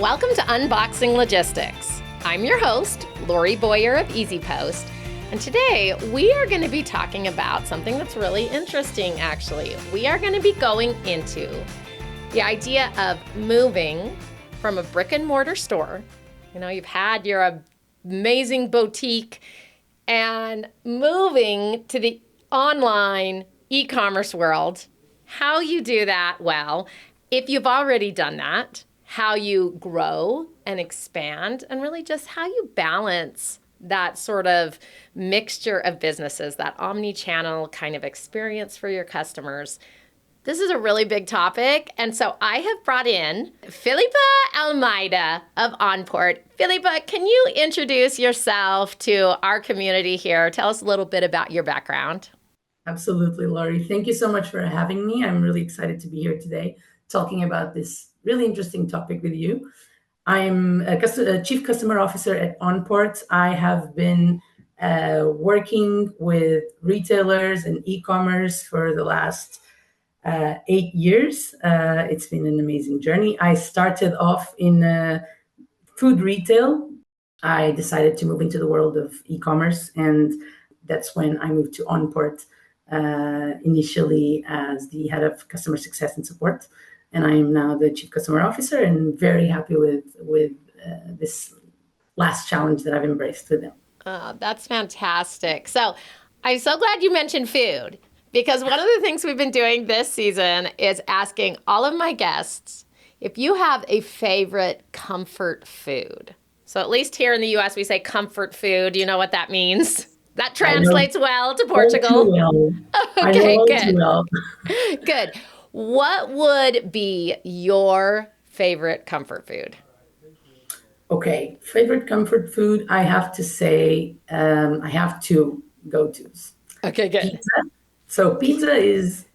Welcome to Unboxing Logistics. I'm your host, Lori Boyer of EasyPost, and today we are going to be talking about something that's really interesting, actually. We are going to be going into the idea of moving from a brick and mortar store. You know, you've had your amazing boutique and moving to the online e-commerce world, how you do that well, if you've already done that, how you grow and expand, and really just how you balance that sort of mixture of businesses, that omni-channel kind of experience for your customers. This is a really big topic, and so I have brought in Filipa Almeida of Onport. Filipa, can you introduce yourself to our community here? Tell us a little bit about your background. Absolutely, Lori. Thank you so much for having me. I'm really excited to be here today talking about this really interesting topic with you. I'm a Chief Customer Officer at Onport. I have been working with retailers and e-commerce for the last 8 years. It's been an amazing journey. I started off in food retail. I decided to move into the world of e-commerce, and that's when I moved to Onport, initially as the head of customer success and support. And I am now the Chief Customer Officer, and very happy with this last challenge that I've embraced with them. Oh, that's fantastic. So I'm so glad you mentioned food, because one of the things we've been doing this season is asking all of my guests if you have a favorite comfort food. So at least here in the US, we say comfort food. Do you know what that means? That translates well to Portugal. Well. Okay, good. Well. Good. What would be your favorite comfort food? Okay, favorite comfort food, I have to say, I have two go-tos. Okay, good. Pizza. So pizza is,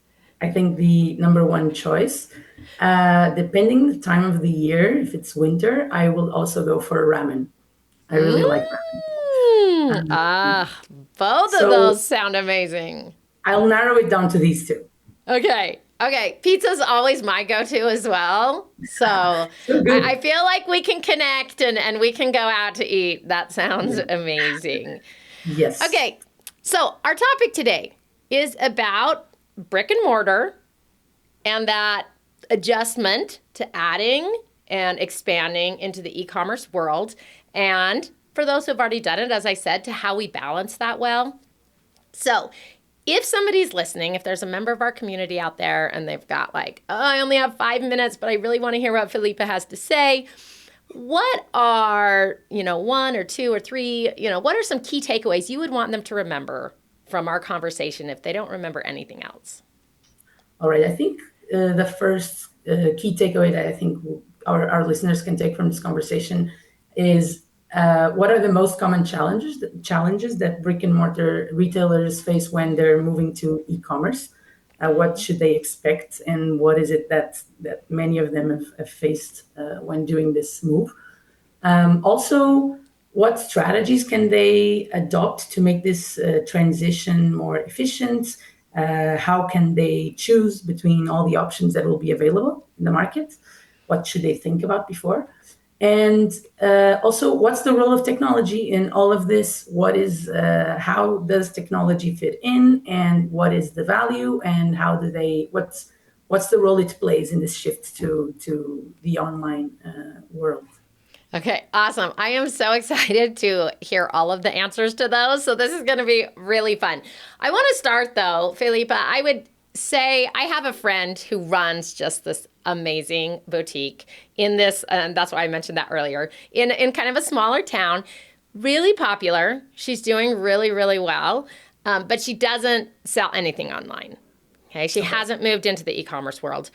I think, the number one choice. Depending the time of the year, if it's winter, I will also go for ramen. I really like ramen. Both of those sound amazing. I'll narrow it down to these two. Okay. Pizza's always my go-to as well. So I feel like we can connect and we can go out to eat. That sounds amazing. Yes. Okay. So our topic today is about brick and mortar and that adjustment to adding and expanding into the e-commerce world. And for those who've already done it, as I said, to how we balance that well. So if somebody's listening, if there's a member of our community out there and they've got like, oh, I only have 5 minutes, but I really want to hear what Filipa has to say, what are, one or two or three, what are some key takeaways you would want them to remember from our conversation if they don't remember anything else? All right. I think the first key takeaway that I think our listeners can take from this conversation is what are the most common challenges that brick and mortar retailers face when they're moving to e-commerce? What should they expect, and what is it that many of them have faced when doing this move? Also, what strategies can they adopt to make this transition more efficient? How can they choose between all the options that will be available in the market? What should they think about before? And also, what's the role of technology in all of this? How does technology fit in, and what is the value, and what's the role it plays in this shift to the online world? Okay, awesome. I am so excited to hear all of the answers to those. So this is going to be really fun. I want to start though, Filipa. I would say I have a friend who runs just this amazing boutique in this, and that's why I mentioned that earlier, in kind of a smaller town, really popular. She's doing really, really well, but she doesn't sell anything online. Okay, she hasn't moved into the e-commerce world.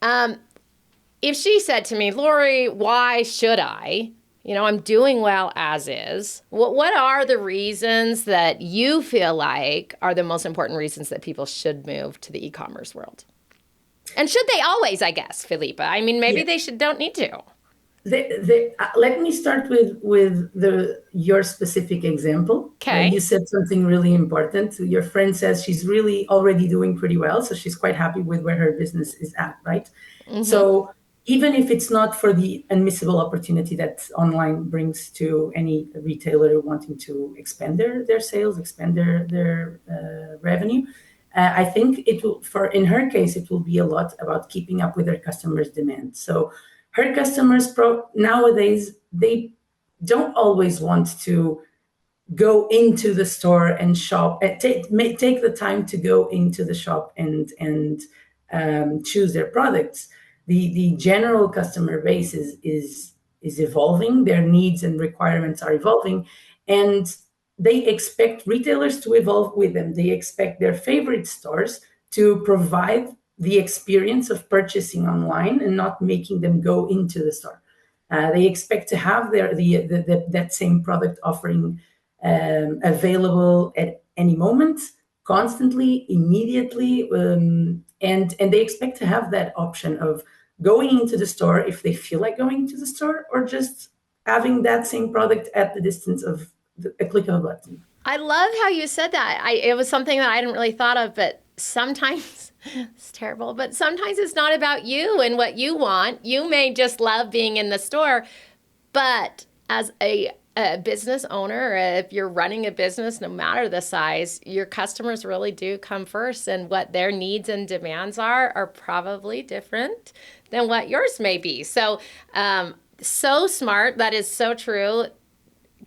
If she said to me, Lori, why should I? I'm doing well as is. What are the reasons that you feel like are the most important reasons that people should move to the e-commerce world? And should they always, I guess, Filipa? I mean, maybe they don't need to. Let me start with your specific example. Okay. You said something really important. Your friend says she's really already doing pretty well, so she's quite happy with where her business is at, right? Mm-hmm. So even if it's not for the unmissable opportunity that online brings to any retailer wanting to expand their sales, expand their revenue. I think it will, for in her case, it will be a lot about keeping up with her customers' demand. So her customers nowadays, they don't always want to go into the store and shop, take the time to go into the shop and choose their products. The general customer base is evolving. Their needs and requirements are evolving, and they expect retailers to evolve with them. They expect their favorite stores to provide the experience of purchasing online and not making them go into the store. They expect to have that same product offering available at any moment, constantly, immediately, and they expect to have that option of going into the store if they feel like going to the store, or just having that same product at the distance of a click of a button. I love how you said that. It was something that I hadn't really thought of, but sometimes it's terrible, but sometimes it's not about you and what you want. You may just love being in the store, but as a business owner, if you're running a business, no matter the size, your customers really do come first, and what their needs and demands are probably different than what yours may be. So, so smart. That is so true.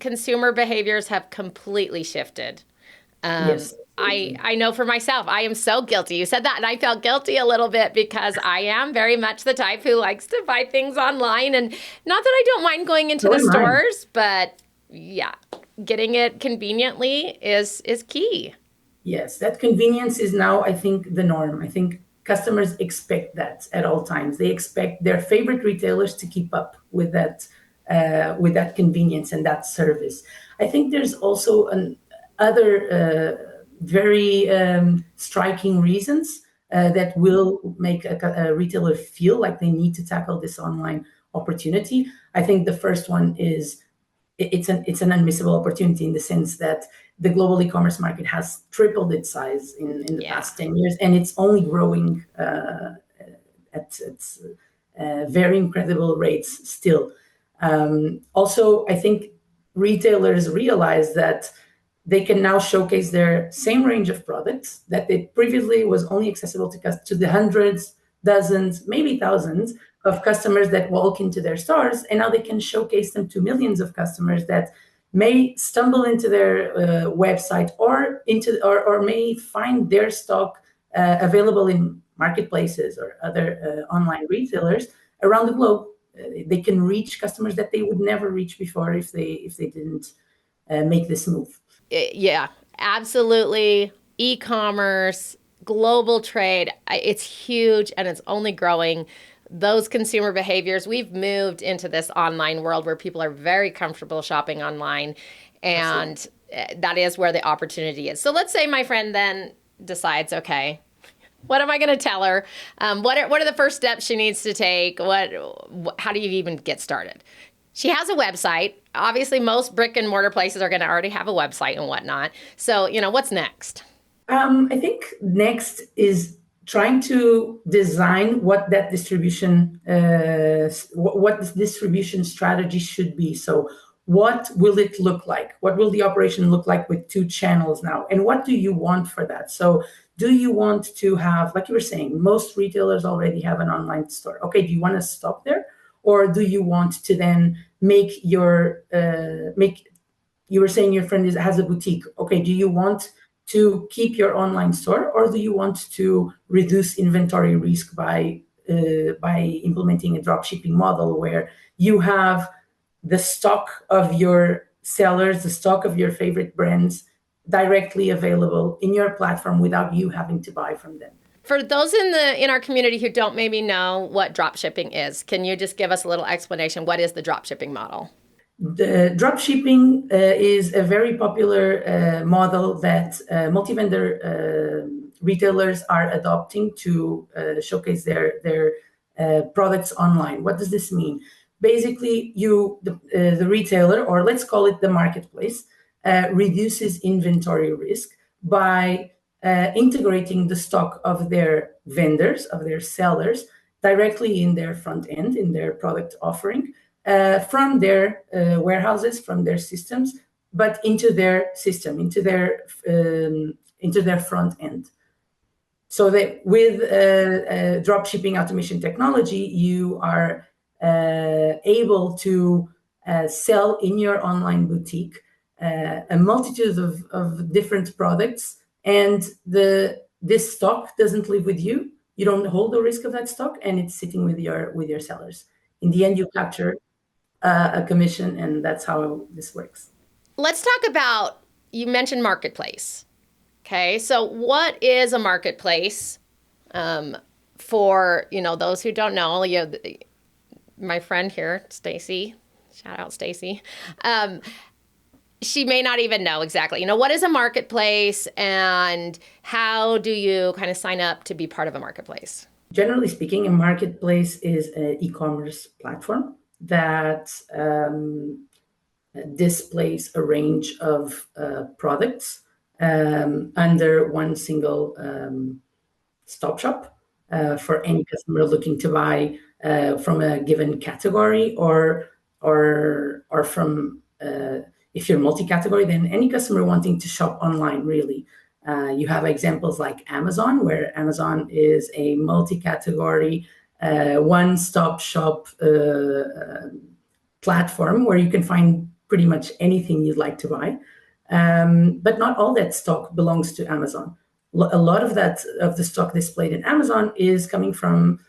Consumer behaviors have completely shifted. Yes. I know for myself, I am so guilty. You said that, and I felt guilty a little bit because I am very much the type who likes to buy things online. And not that I don't mind going into the stores, but yeah, getting it conveniently is key. Yes, that convenience is now, I think, the norm. I think customers expect that at all times. They expect their favorite retailers to keep up with that convenience and that service. I think there's also other very striking reasons that will make a retailer feel like they need to tackle this online opportunity. I think the first one is it's an unmissable opportunity in the sense that the global e-commerce market has tripled its size in the past 10 years, and it's only growing at very incredible rates still. Also, I think retailers realize that they can now showcase their same range of products that they previously was only accessible to the hundreds, dozens, maybe thousands of customers that walk into their stores, and now they can showcase them to millions of customers that may stumble into their website or may find their stock available in marketplaces or other online retailers around the globe. They can reach customers that they would never reach before if they didn't make this move. Yeah, absolutely. E-commerce, global trade, it's huge and it's only growing. Those consumer behaviors, we've moved into this online world where people are very comfortable shopping online, and Absolutely. That is where the opportunity is. So let's say my friend then decides, okay, what am I going to tell her? What are the first steps she needs to take? How do you even get started? She has a website. Obviously, most brick and mortar places are going to already have a website and whatnot. So, what's next? I think next is trying to design what that what this distribution strategy should be. So what will it look like? What will the operation look like with two channels now? And what do you want for that? So do you want to have, like you were saying, most retailers already have an online store. Okay, do you want to stop there? Or do you want to then make you were saying your friend has a boutique. Okay, do you want to keep your online store, or do you want to reduce inventory risk by implementing a drop shipping model where you have the stock of your sellers, the stock of your favorite brands directly available in your platform without you having to buy from them? For those in our community who don't maybe know what drop shipping is, can you just give us a little explanation? What is the drop shipping model? The drop shipping is a very popular model that multi-vendor retailers are adopting to showcase their products online. What does this mean? Basically, the retailer, or let's call it the marketplace, reduces inventory risk by integrating the stock of their vendors, of their sellers, directly in their front end, in their product offering, from their warehouses, from their systems, but into their system, into their front end. So that with drop shipping automation technology, you are able to sell in your online boutique a multitude of different products, and this stock doesn't live with you. You don't hold the risk of that stock, and it's sitting with your sellers. In the end, you capture a commission, and that's how this works. Let's talk about, you mentioned marketplace. Okay, so what is a marketplace? For those who don't know, my friend here, Stacy, shout out Stacy. She may not even know exactly, what is a marketplace and how do you kind of sign up to be part of a marketplace? Generally speaking, a marketplace is an e-commerce platform that displays a range of products under one single stop shop for any customer looking to buy from a given category, or from if you're multi-category, then any customer wanting to shop online, really. You have examples like Amazon, where Amazon is a multi-category, one-stop shop platform where you can find pretty much anything you'd like to buy. But not all that stock belongs to Amazon. A lot of the stock displayed in Amazon is coming from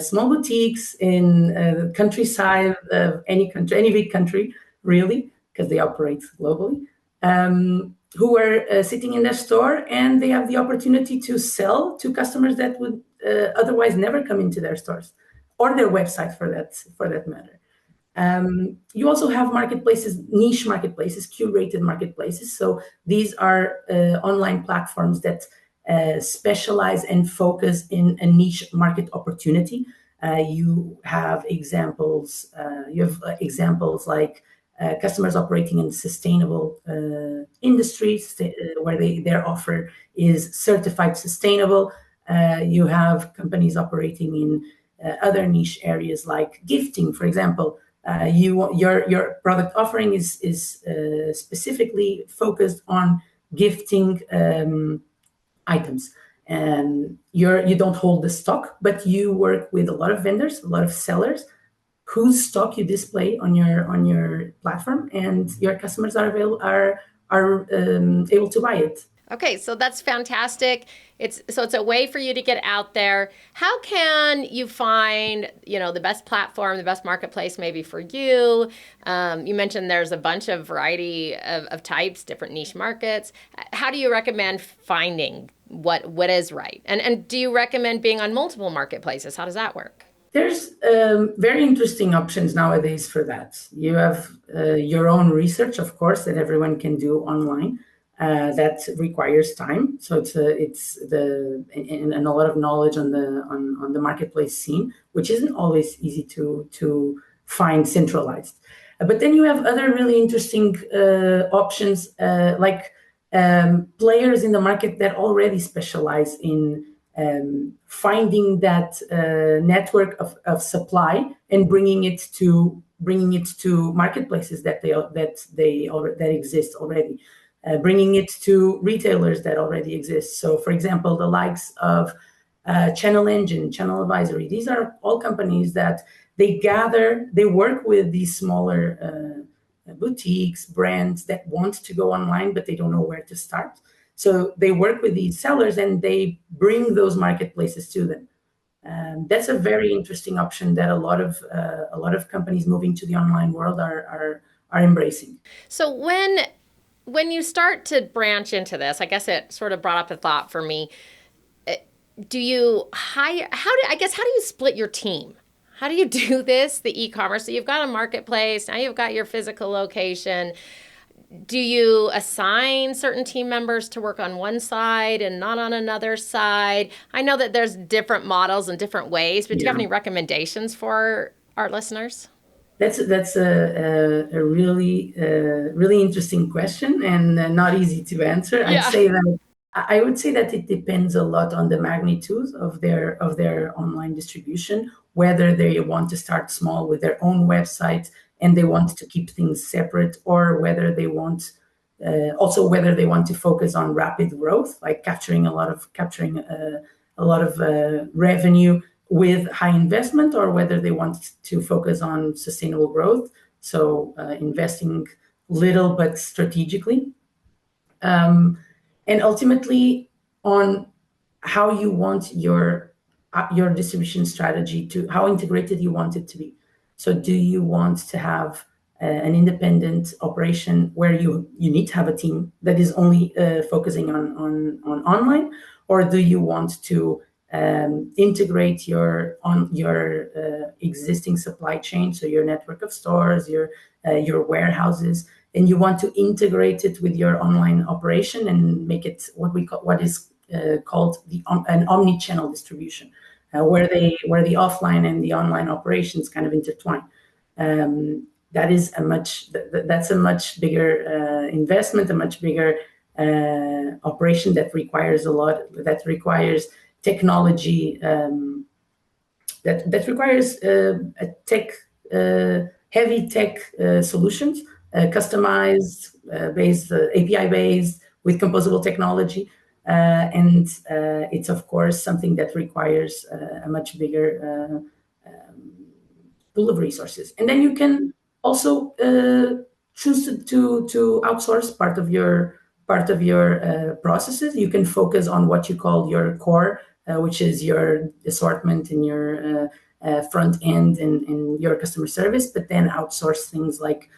small boutiques in the countryside of any country, any big country, really, because they operate globally, who are sitting in their store, and they have the opportunity to sell to customers that would otherwise never come into their stores or their website, for that matter. You also have marketplaces, niche marketplaces, curated marketplaces. So these are online platforms that specialize and focus in a niche market opportunity. You have examples. Like customers operating in sustainable industries, where their offer is certified sustainable. You have companies operating in other niche areas like gifting, for example. Your product offering is specifically focused on gifting items, and you don't hold the stock, but you work with a lot of vendors, a lot of sellers, whose stock you display on your platform, and your customers are able to buy it. Okay, so that's fantastic. It's a way for you to get out there. How can you find, the best platform, the best marketplace maybe for you? You mentioned there's a bunch of variety of types, different niche markets. How do you recommend finding what is right? And do you recommend being on multiple marketplaces? How does that work? There's very interesting options nowadays for that. You have your own research, of course, that everyone can do online. That requires time, so it's and a lot of knowledge on the marketplace scene, which isn't always easy to find centralized. But then you have other really interesting options, like players in the market that already specialize in finding that network of supply and bringing it to marketplaces that exist already. Bringing it to retailers that already exist. So, for example, the likes of Channel Engine, Channel Advisory, these are all companies that they work with these smaller boutiques, brands that want to go online, but they don't know where to start. So they work with these sellers and they bring those marketplaces to them. That's a very interesting option that a lot of companies moving to the online world are embracing. So when you start to branch into this, I guess it sort of brought up a thought for me. Do you hire? How do you split your team? How do you do this? The e-commerce. So you've got a marketplace. Now you've got your physical location. Do you assign certain team members to work on one side and not on another side? I know that there's different models and different ways, but do you have any recommendations for our listeners? That's a really interesting question, and not easy to answer. Yeah. I'd say that I would say that it depends a lot on the magnitude of their online distribution, whether they want to start small with their own website and they want to keep things separate, or whether they want also whether they want to focus on rapid growth, like capturing a lot of revenue with high investment, or whether they want to focus on sustainable growth, so investing little but strategically. And ultimately on how you want your distribution strategy to, how integrated you want it to be. So do you want to have an independent operation where you need to have a team that is only focusing on online, or do you want to integrate your existing supply chain, so your network of stores, your warehouses, and you want to integrate it with your online operation and make it what is called an omni-channel distribution, where the offline and the online operations kind of intertwine. That's a much bigger investment, a much bigger operation that requires that requires technology, that requires heavy tech solutions, customized, based, API based, with composable technology. And it's of course something that requires a much bigger pool of resources. And then you can also choose to outsource part of your processes. You can focus on what you call your core, which is your assortment and your front end and your customer service, but then outsource things like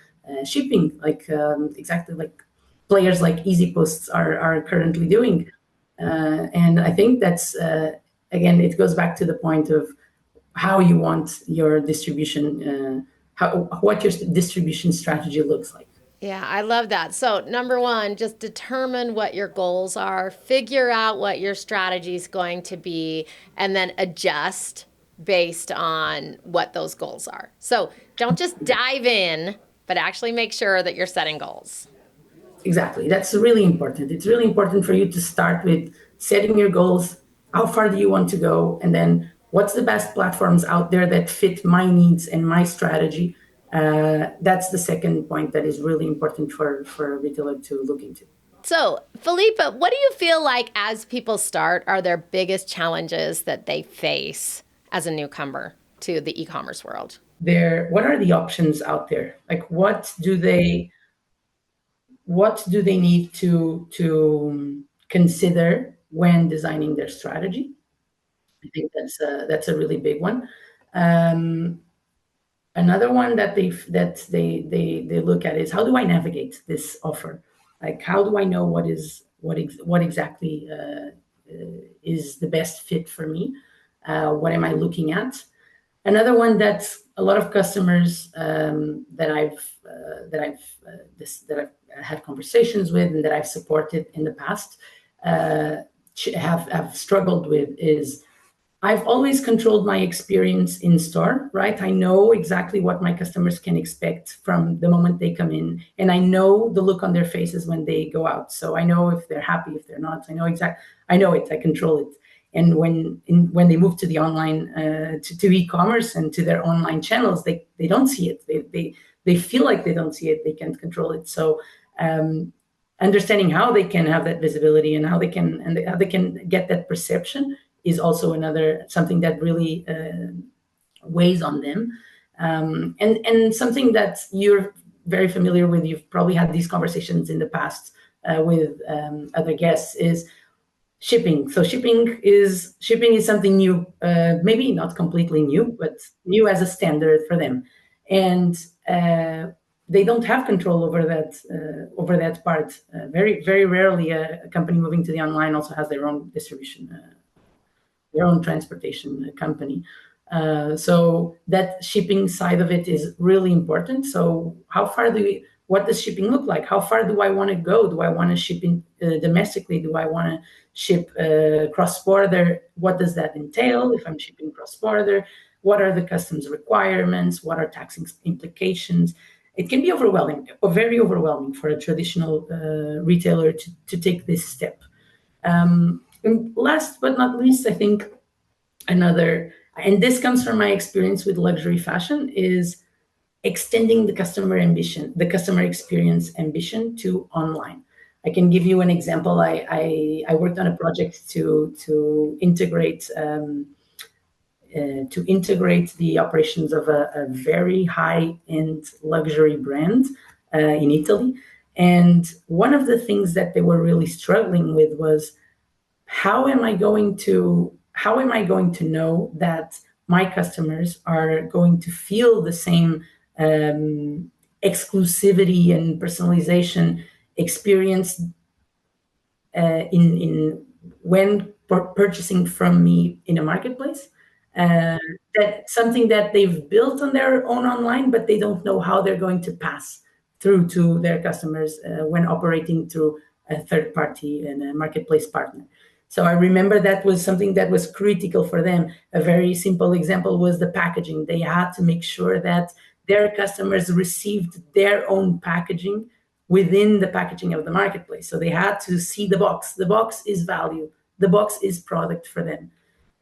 shipping, like exactly like players like EasyPosts are currently doing. And I think that's again, it goes back to the point of how you want your distribution, what your distribution strategy looks like. Yeah, I love that. So, number one, just determine what your goals are, figure out what your strategy is going to be, and then adjust based on what those goals are. So, don't just dive in, but actually make sure that you're setting goals. Exactly. That's really important. It's really important for you to start with setting your goals. How far do you want to go? And then what's the best platforms out there that fit my needs and my strategy? That's the second point that is really important for a retailer to look into. So, Filipa, what do you feel like as people start are their biggest challenges that they face as a newcomer to the e-commerce world? What are the options out there? Like what do they need to consider when designing their strategy? I think that's a really big one. Another one that they look at is, how do I navigate this offer? Like, how do I know what exactly is the best fit for me? What am I looking at? Another one that a lot of customers that I've had conversations with and that I've supported in the past have struggled with is, I've always controlled my experience in store, right? I know exactly what my customers can expect from the moment they come in, and I know the look on their faces when they go out. So I know if they're happy, if they're not. I know it. I control it. And when they move to the online, to e-commerce and to their online channels, they don't see it. They feel like they don't see it. They can't control it. So understanding how they can have that visibility and how they can get that perception is also another something that really weighs on them, and something that you're very familiar with. You've probably had these conversations in the past with other guests, is shipping. So shipping is something new, maybe not completely new, but new as a standard for them, and they don't have control over that part. Very, very rarely a company moving to the online also has their own distribution, their own transportation company. So that shipping side of it is really important. So what does shipping look like? How far do I want to go? Do I want to ship domestically? Do I want to ship cross-border? What does that entail if I'm shipping cross-border? What are the customs requirements? What are tax implications? It can be overwhelming, or very overwhelming, for a traditional retailer to take this step. And last but not least, I think another, and this comes from my experience with luxury fashion, is extending the customer experience ambition to online. I can give you an example. I worked on a project to integrate the operations of a very high-end luxury brand in Italy. And one of the things that they were really struggling with was, how am I going to know that my customers are going to feel the same exclusivity and personalization experience in when purchasing from me in a marketplace. Uh, that something that they've built on their own online, but they don't know how they're going to pass through to their customers when operating through a third party and a marketplace partner. So I remember that was something that was critical for them. A very simple example was the packaging. They had to make sure that their customers received their own packaging within the packaging of the marketplace. So they had to see the box. The box is value. The box is product for them,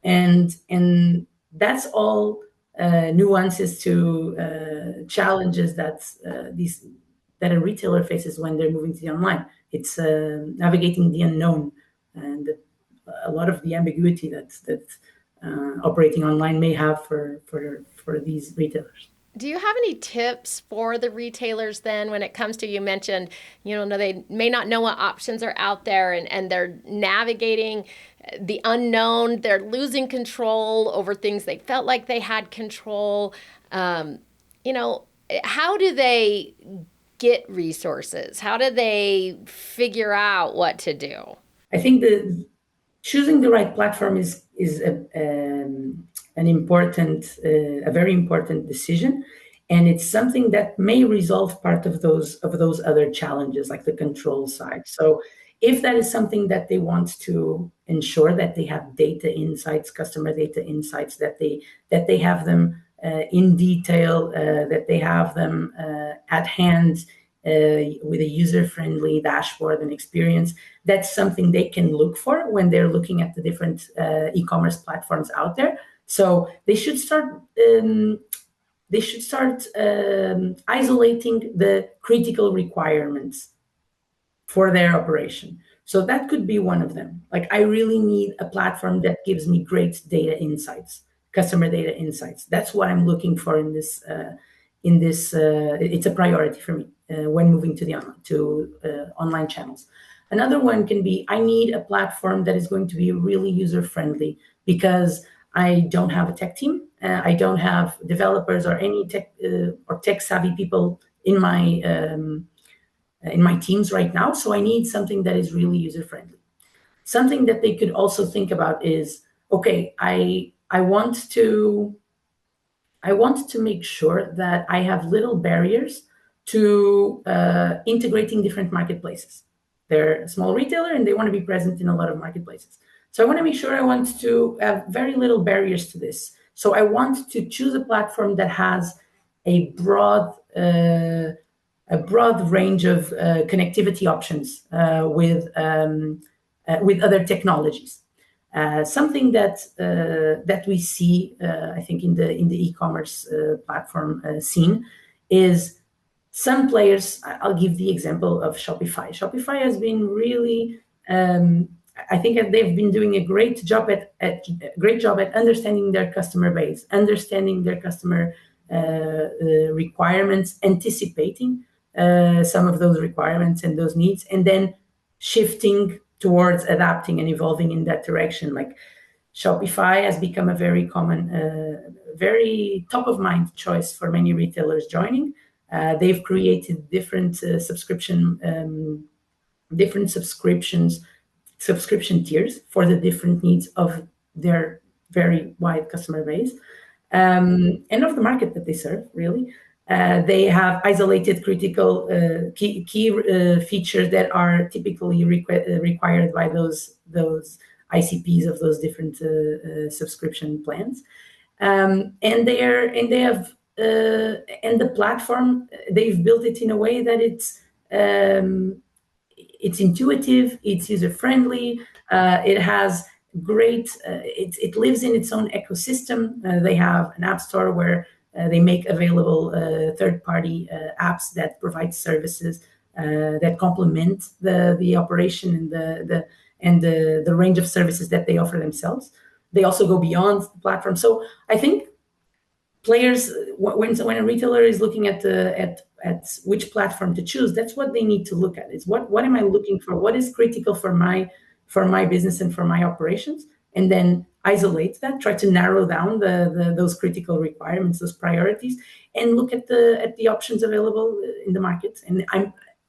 and that's all nuances to challenges that a retailer faces when they're moving to the online. It's navigating the unknown and a lot of the ambiguity that operating online may have for these retailers. Do you have any tips for the retailers then when it comes to, you mentioned, they may not know what options are out there, and they're navigating the unknown. They're losing control over things they felt like they had control. Um, how do they get resources? How do they figure out what to do? I think the choosing the right platform is a very important decision, and it's something that may resolve part of those other challenges, like the control side. So if that is something that they want to ensure, that they have data insights, customer data insights, that they have them in detail, that they have them at hand with a user-friendly dashboard and experience, that's something they can look for when they're looking at the different e-commerce platforms out there. So they should start isolating the critical requirements for their operation. So that could be one of them. Like, I really need a platform that gives me great data insights, customer data insights. That's what I'm looking for in this. It's a priority for me when moving to the online channels. Another one can be, I need a platform that is going to be really user friendly, because I don't have a tech team. I don't have developers or any tech savvy people in my teams right now. So I need something that is really user friendly. Something that they could also think about is, okay, I want to make sure that I have little barriers to integrating different marketplaces. They're a small retailer and they want to be present in a lot of marketplaces. So I want to make sure I want to have very little barriers to this. So I want to choose a platform that has a broad range of connectivity options with other technologies. Something that we see, I think, in the e-commerce platform scene is some players. I'll give the example of Shopify. Shopify has been really, I think, they've been doing a great job at understanding their customer base, understanding their customer requirements, anticipating some of those requirements and those needs, and then shifting towards adapting and evolving in that direction. Like, Shopify has become a very common, very top of mind choice for many retailers joining. They've created different subscription tiers for the different needs of their very wide customer base, and of the market that they serve, really. They have isolated critical key features that are typically required by those ICPs of those different subscription plans, and the platform, they've built it in a way that it's intuitive, it's user friendly, it has great, it lives in its own ecosystem. They have an app store where they make available third-party apps that provide services that complement the operation and the range of services that they offer themselves. They also go beyond the platform. So I think players, when a retailer is looking at which platform to choose, that's what they need to look at. Is what am I looking for? What is critical for my business and for my operations? And then isolate that, try to narrow down those critical requirements, those priorities, and look at the options available in the market. And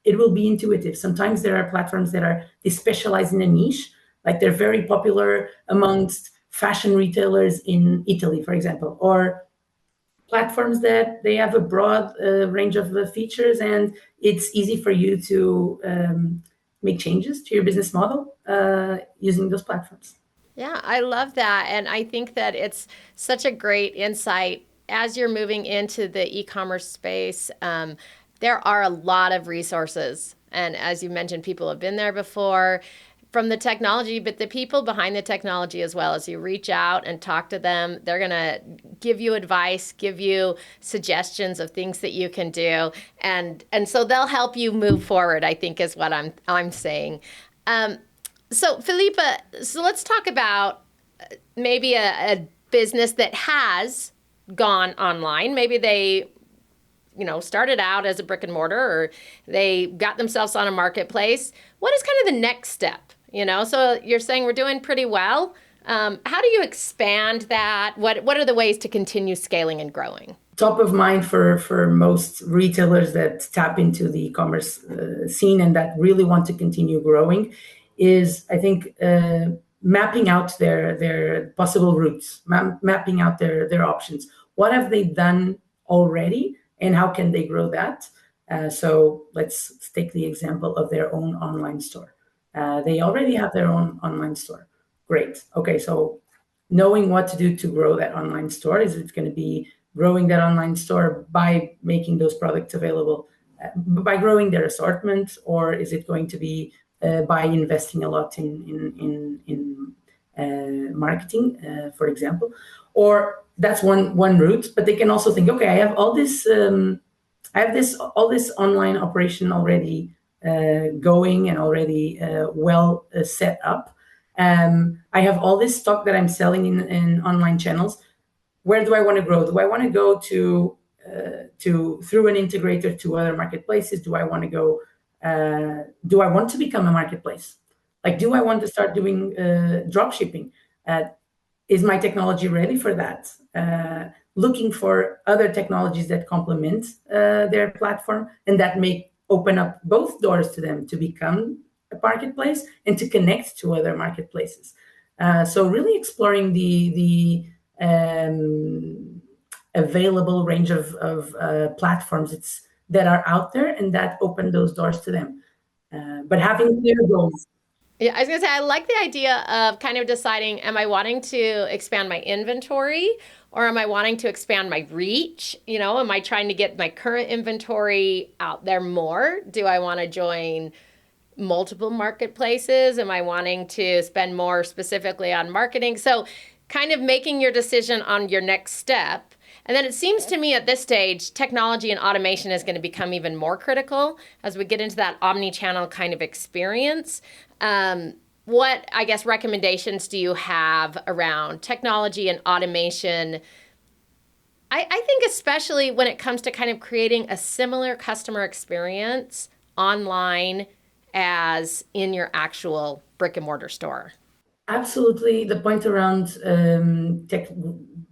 it will be intuitive. Sometimes there are platforms that they specialize in a niche, like they're very popular amongst fashion retailers in Italy, for example, or platforms that they have a broad range of features, and it's easy for you to make changes to your business model using those platforms. Yeah, I love that. And I think that it's such a great insight as you're moving into the e-commerce space. There are a lot of resources. And as you mentioned, people have been there before from the technology, but the people behind the technology as well. As you reach out and talk to them, they're going to give you advice, give you suggestions of things that you can do. And so they'll help you move forward, I think is what I'm saying. So Filipa, so let's talk about maybe a business that has gone online. Maybe they, started out as a brick and mortar, or they got themselves on a marketplace. What is kind of the next step? So you're saying we're doing pretty well. How do you expand that? What are the ways to continue scaling and growing? Top of mind for most retailers that tap into the e-commerce scene and that really want to continue growing is, I think, mapping out their possible routes, mapping out their options. What have they done already, and how can they grow that? So let's take the example of their own online store. They already have their own online store. Great. Okay, so knowing what to do to grow that online store, is it going to be growing that online store by making those products available, by growing their assortment, or is it going to be by investing a lot in marketing, for example? Or that's one route, but they can also think, okay, I have all this online operation already going and already well set up. I have all this stock that I'm selling in online channels. Where do I want to grow? Do I want to go to through an integrator to other marketplaces? Do I want to go? Do I want to become a marketplace? Like, do I want to start doing drop shipping? Is my technology ready for that? Looking for other technologies that complement their platform and that may open up both doors to them to become a marketplace and to connect to other marketplaces. So really exploring the available range of platforms that are out there and that open those doors to them. But having clear goals. Yeah, I was going to say, I like the idea of kind of deciding, am I wanting to expand my inventory, or am I wanting to expand my reach? Am I trying to get my current inventory out there more? Do I want to join multiple marketplaces? Am I wanting to spend more specifically on marketing? So kind of making your decision on your next step. And then it seems to me at this stage, technology and automation is going to become even more critical as we get into that omni-channel kind of experience. What, I guess, recommendations do you have around technology and automation? I think especially when it comes to kind of creating a similar customer experience online as in your actual brick and mortar store. Absolutely. The point around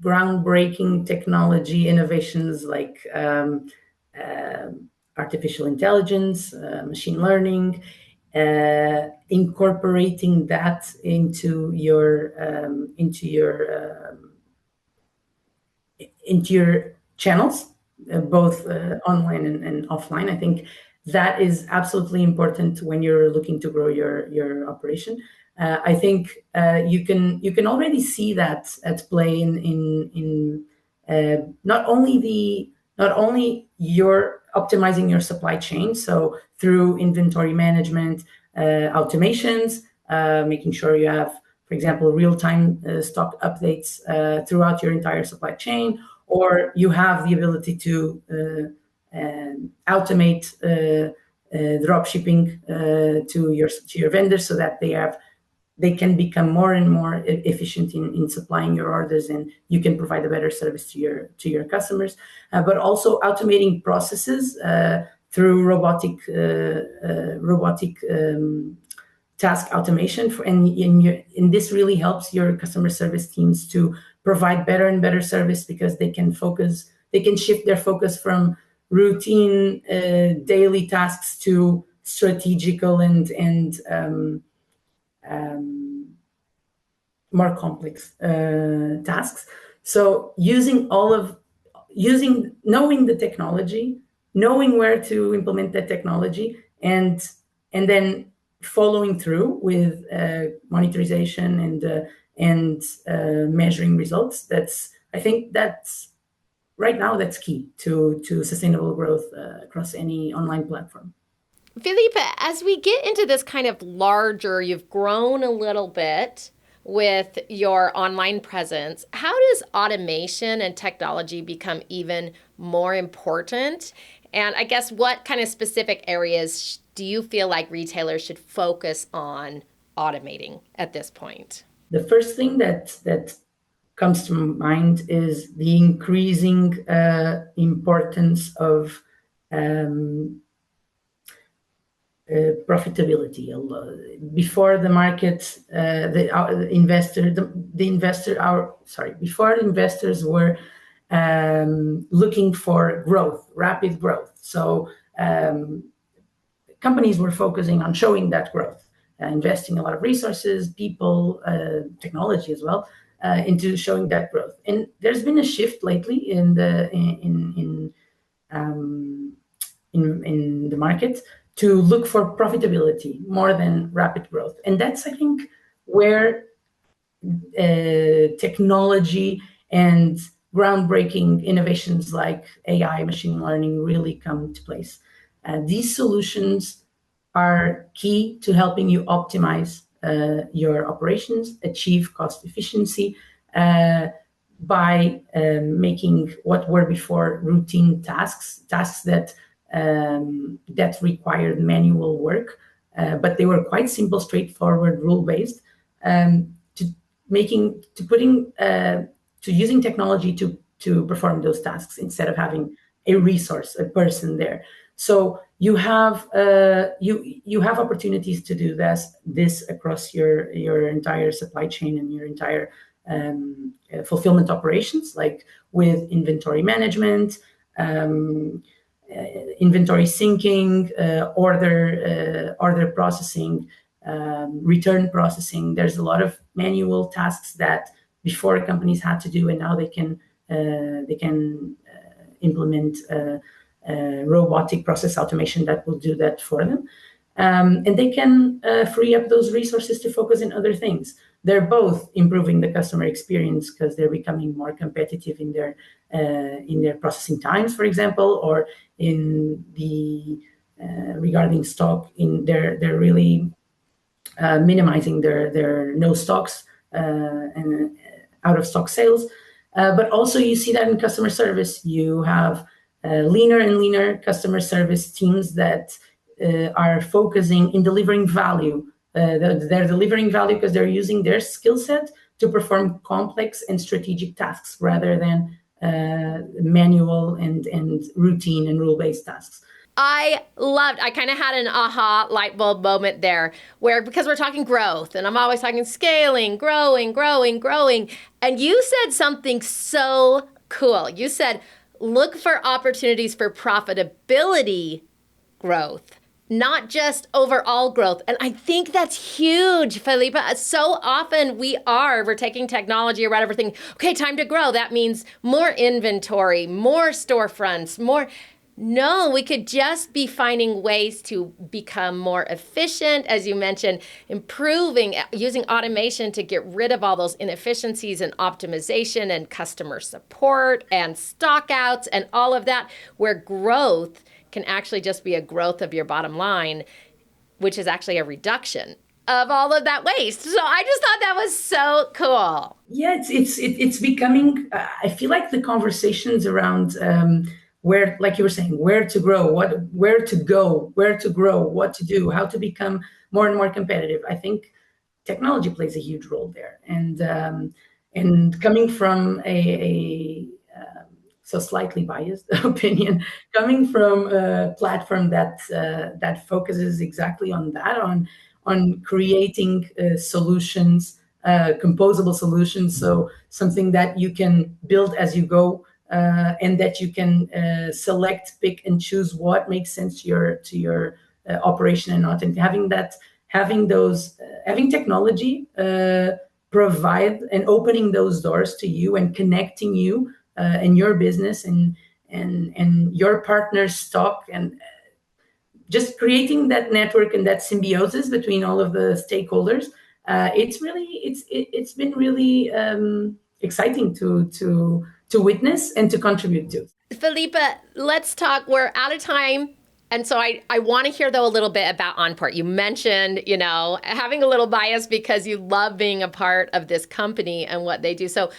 groundbreaking technology innovations like artificial intelligence, machine learning, incorporating that into your channels, both online and offline. I think that is absolutely important when you're looking to grow your operation. I think you can already see that at play in not only your optimizing your supply chain, so through inventory management, automations, making sure you have, for example, real-time stock updates throughout your entire supply chain, or you have the ability to automate drop shipping to your vendors so that they can become more and more efficient in supplying your orders, and you can provide a better service to your customers. But also automating processes through robotic task automation, and this really helps your customer service teams to provide better and better service, because they can shift their focus from routine daily tasks to strategical and more complex tasks. So knowing the technology, knowing where to implement that technology, and then following through with monetization and measuring results. I think that's right now that's key to sustainable growth across any online platform. Filipa, as we get into this kind of larger, you've grown a little bit with your online presence. How does automation and technology become even more important? And I guess what kind of specific areas do you feel like retailers should focus on automating at this point? The first thing that comes to mind is the increasing importance of profitability. Before the market, before investors were looking for growth, rapid growth. So companies were focusing on showing that growth, investing a lot of resources, people, technology as well, into showing that growth. And there's been a shift lately in the market to look for profitability more than rapid growth. And that's, I think, where technology and groundbreaking innovations like AI, machine learning really come to place. These solutions are key to helping you optimize your operations, achieve cost efficiency by making what were before routine tasks that required manual work, but they were quite simple, straightforward, rule-based, to using technology to perform those tasks instead of having a person there. So you have opportunities to do this across your entire supply chain and your entire fulfillment operations, like with inventory management, inventory syncing, order processing, return processing. There's a lot of manual tasks that before companies had to do, and now they can implement robotic process automation that will do that for them. And they can free up those resources to focus on other things. They're both improving the customer experience because they're becoming more competitive in their processing times, for example, or in the regarding stock. They're really minimizing their no stocks and out of stock sales. But also you see that in customer service. You have leaner and leaner customer service teams that are focusing in delivering value. They're delivering value because they're using their skill set to perform complex and strategic tasks rather than manual and routine and rule-based tasks. I kind of had an aha light bulb moment there because we're talking growth and I'm always talking scaling, growing. And you said something so cool. You said, look for opportunities for profitability growth, not just overall growth. And I think that's huge, Filipa. So often we're taking technology or whatever, thinking, okay, time to grow. That means more inventory, more storefronts, more. No, we could just be finding ways to become more efficient, as you mentioned, using automation to get rid of all those inefficiencies and optimization and customer support and stockouts and all of that, where growth can actually just be a growth of your bottom line. which is actually a reduction of all of that waste. So I just thought that was so cool. Yeah, it's becoming. I feel like the conversations around where, like you were saying, where to grow, where to go, where to grow, what to do, how to become more and more competitive. I think technology plays a huge role there, and coming from a so slightly biased opinion, coming from a platform that focuses exactly on that, on creating solutions, composable solutions, so something that you can build as you go, and that you can select, pick, and choose what makes sense to your operation and not. And having technology provide and opening those doors to you and connecting you and your business and your partner's stock, and just creating that network and that symbiosis between all of the stakeholders. It's been really exciting to witness and to contribute to. Filipa, let's talk. We're out of time. And so I want to hear, though, a little bit about Onport. You mentioned, having a little bias because you love being a part of this company and what they do. So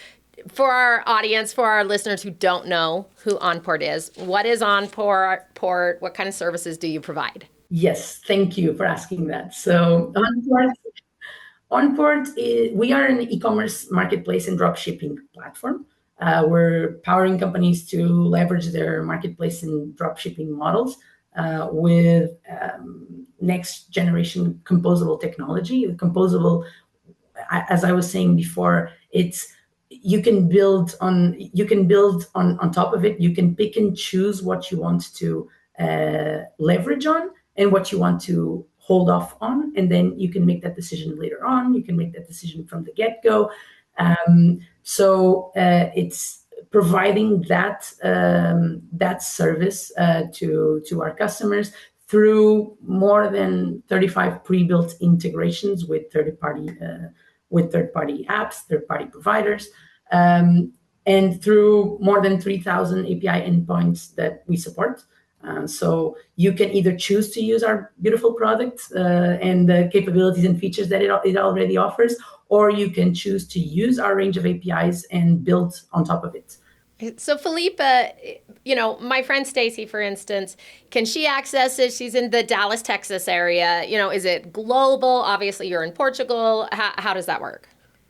for our audience, for our listeners who don't know who Onport is, what is Onport? What kind of services do you provide? Yes, thank you for asking that. So Onport, we are an e-commerce marketplace and drop shipping platform. We're powering companies to leverage their marketplace and drop shipping models with next generation composable technology. Composable, as I was saying before, you can build on top of it. You can pick and choose what you want to leverage on and what you want to hold off on, and then you can make that decision later on. You can make that decision from the get-go. So it's providing that service to our customers through more than 35 pre-built integrations with third-party apps, third-party providers, and through more than 3,000 API endpoints that we support. So you can either choose to use our beautiful product and the capabilities and features that it already offers, or you can choose to use our range of APIs and build on top of it. So Filipa, my friend Stacy, for instance, can she access it? She's in the Dallas, Texas area. Is it global? Obviously, you're in Portugal. How does that work?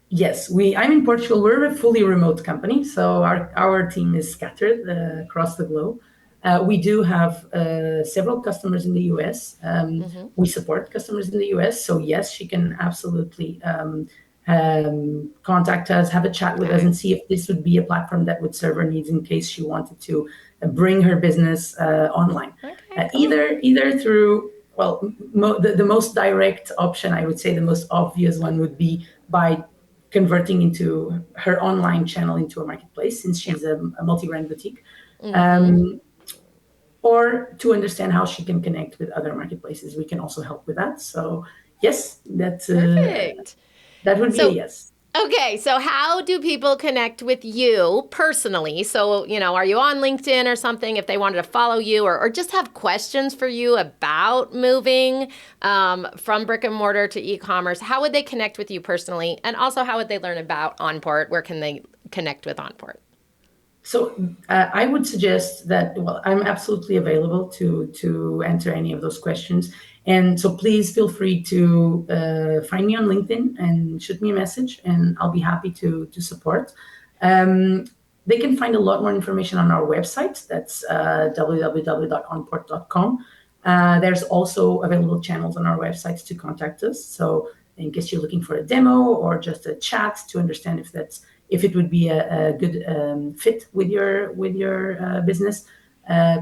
Yes, I'm in Portugal. We're a fully remote company, so our team is scattered across the globe. We do have several customers in the US. We support customers in the US. So yes, she can absolutely contact us, have a chat with us, and see if this would be a platform that would serve her needs in case she wanted to bring her business online. Okay, cool. Either through, the most direct option, I would say the most obvious one would be by converting into her online channel into a marketplace, since she's a multi-brand boutique. Or to understand how she can connect with other marketplaces. We can also help with that. So yes, that's perfect. That would be a yes. Okay, so how do people connect with you personally? So, are you on LinkedIn or something if they wanted to follow you or just have questions for you about moving from brick and mortar to e-commerce? How would they connect with you personally? And also, how would they learn about Onport? Where can they connect with Onport? So I would suggest that, I'm absolutely available to answer any of those questions. And so please feel free to find me on LinkedIn and shoot me a message, and I'll be happy to support. They can find a lot more information on our website. That's www.onport.com. There's also available channels on our website to contact us. So in case you're looking for a demo or just a chat to understand if it would be a good fit with your business,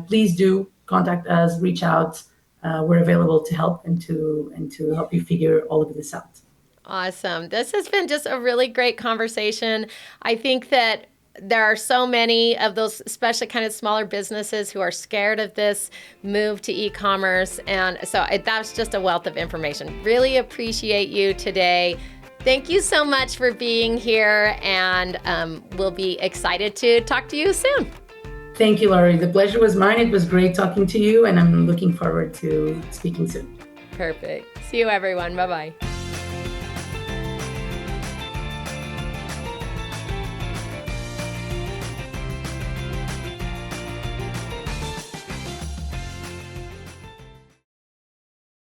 please do contact us, reach out. We're available to help and to help you figure all of this out. Awesome. This has been just a really great conversation. I think that there are so many of those, especially kind of smaller businesses, who are scared of this move to e-commerce. And so that's just a wealth of information. Really appreciate you today. Thank you so much for being here, and we'll be excited to talk to you soon. Thank you, Laurie. The pleasure was mine. It was great talking to you, and I'm looking forward to speaking soon. Perfect. See you, everyone. Bye bye.